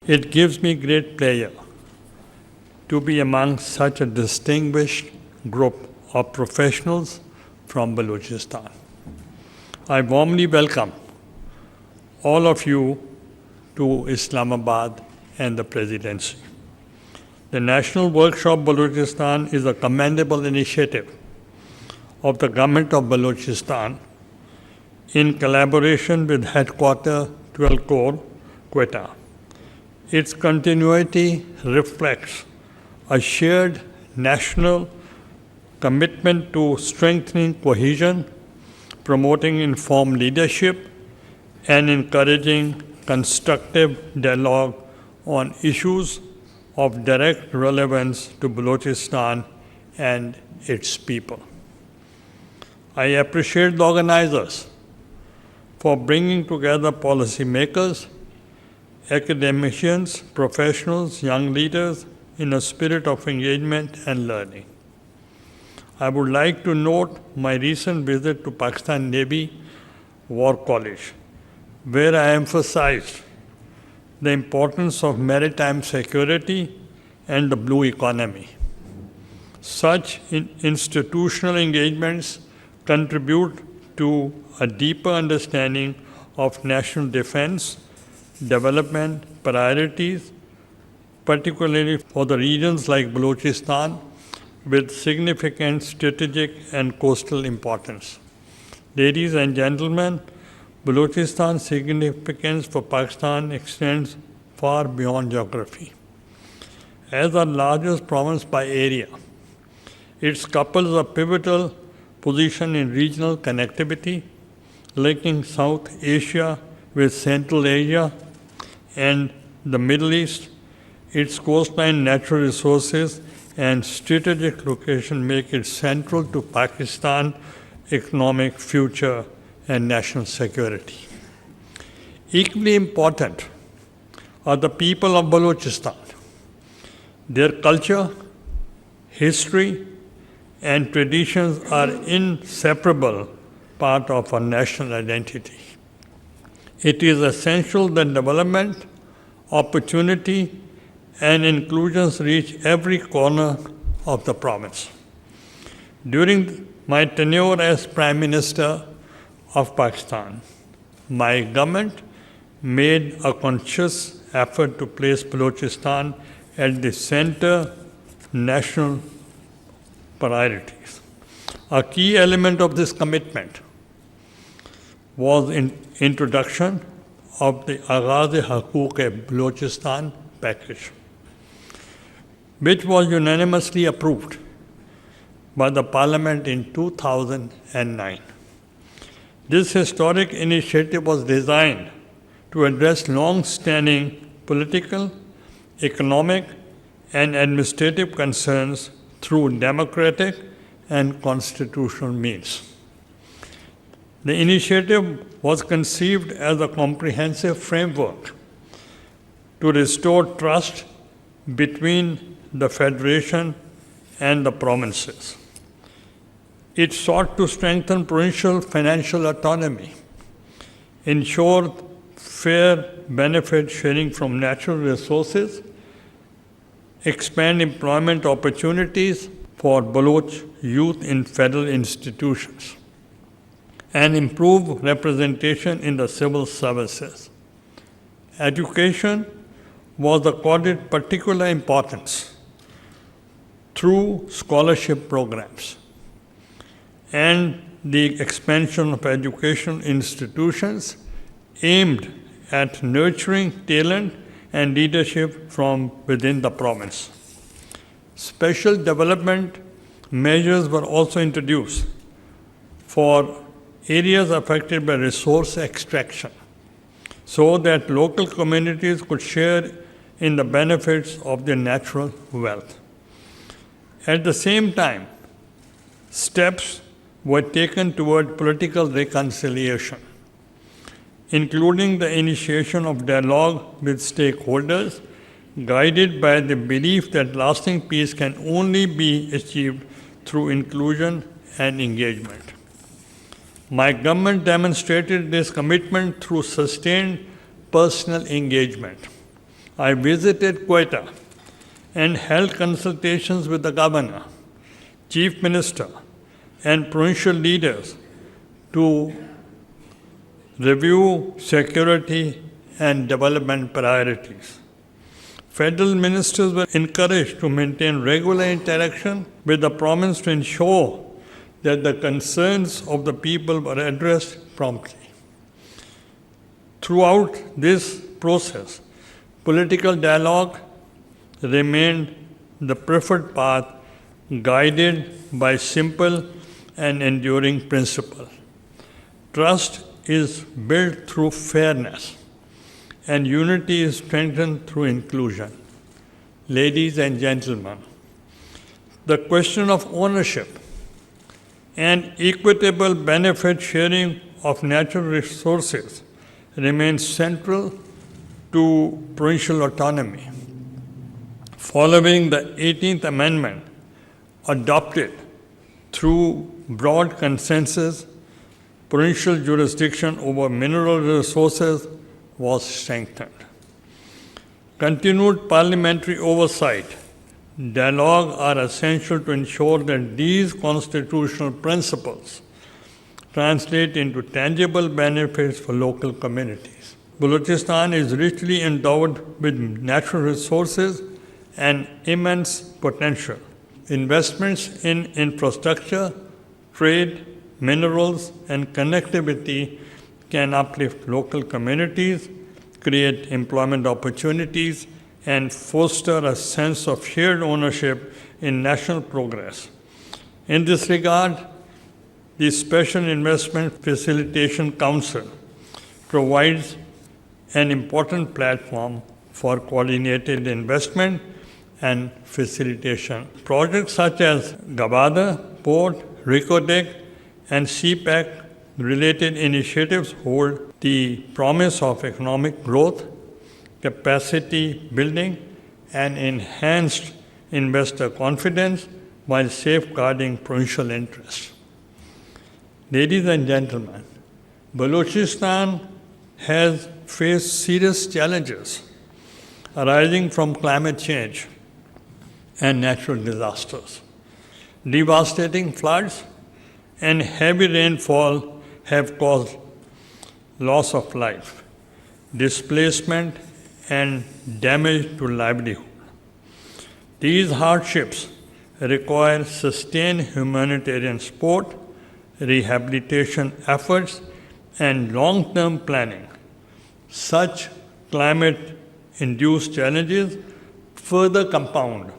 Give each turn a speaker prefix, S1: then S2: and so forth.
S1: It gives me great pleasure to be among such a distinguished group of professionals from Balochistan. I warmly welcome all of you to Islamabad and the Presidency. The National Workshop Balochistan is a commendable initiative of the Government of Balochistan in collaboration with Headquarter 12 Corps, Quetta. Its continuity reflects a shared national commitment to strengthening cohesion, promoting informed leadership, and encouraging constructive dialogue on issues of direct relevance to Balochistan and its people. I appreciate the organizers for bringing together policymakers, academicians, professionals, young leaders in a spirit of engagement and learning. I would like to note my recent visit to Pakistan Navy War College, where I emphasized the importance of maritime security and the blue economy. Such institutional engagements contribute to a deeper understanding of national defense, development priorities, particularly for the regions like Balochistan with significant strategic and coastal importance. Ladies and gentlemen, Balochistan's significance for Pakistan extends far beyond geography. As our largest province by area, it couples a pivotal position in regional connectivity, linking South Asia with Central Asia and the Middle East. Its coastline, natural resources, and strategic location make it central to Pakistan's economic future and national security. Equally important are the people of Balochistan. Their culture, history, and traditions are inseparable part of our national identity. It is essential that development, opportunity, and inclusions reach every corner of the province. During my tenure as Prime Minister of Pakistan, my government made a conscious effort to place Balochistan at the center of national priorities. A key element of this commitment was introduction of the Agaz-e-Haqooq Balochistan package, which was unanimously approved by the Parliament in 2009. This historic initiative was designed to address long-standing political, economic, and administrative concerns through democratic and constitutional means. The initiative was conceived as a comprehensive framework to restore trust between the Federation and the provinces. It sought to strengthen provincial financial autonomy, ensure fair benefit sharing from natural resources, expand employment opportunities for Baloch youth in federal institutions, and improve representation in the civil services. Education was accorded particular importance through scholarship programs and the expansion of educational institutions aimed at nurturing talent and leadership from within the province. Special development measures were also introduced for areas affected by resource extraction so that local communities could share in the benefits of their natural wealth. At the same time, steps were taken toward political reconciliation, including the initiation of dialogue with stakeholders, guided by the belief that lasting peace can only be achieved through inclusion and engagement. My government demonstrated this commitment through sustained personal engagement I visited Quetta and held consultations with the governor, chief minister, and provincial leaders to review security and development priorities. Federal ministers were encouraged to maintain regular interaction with the province to ensure that the concerns of the people were addressed promptly. Throughout this process, political dialogue remained the preferred path, guided by simple and enduring principle. Trust is built through fairness, and unity is strengthened through inclusion. Ladies and gentlemen, the question of ownership and equitable benefit sharing of natural resources remains central to provincial autonomy. Following the 18th Amendment, adopted through broad consensus, provincial jurisdiction over mineral resources was strengthened. Continued parliamentary oversight, dialogue are essential to ensure that these constitutional principles translate into tangible benefits for local communities. Balochistan is richly endowed with natural resources and immense potential. Investments in infrastructure, trade, minerals, and connectivity can uplift local communities, create employment opportunities, and foster a sense of shared ownership in national progress. In this regard, the Special Investment Facilitation Council provides an important platform for coordinated investment and facilitation. Projects such as Gabada, Port, Ricodec, and CPAC related initiatives hold the promise of economic growth, capacity building, and enhanced investor confidence while safeguarding provincial interests. Ladies and gentlemen, Balochistan has faced serious challenges arising from climate change and natural disasters. Devastating floods and heavy rainfall have caused loss of life, displacement, and damage to livelihood. These hardships require sustained humanitarian support, rehabilitation efforts, and long-term planning. Such climate-induced challenges further compound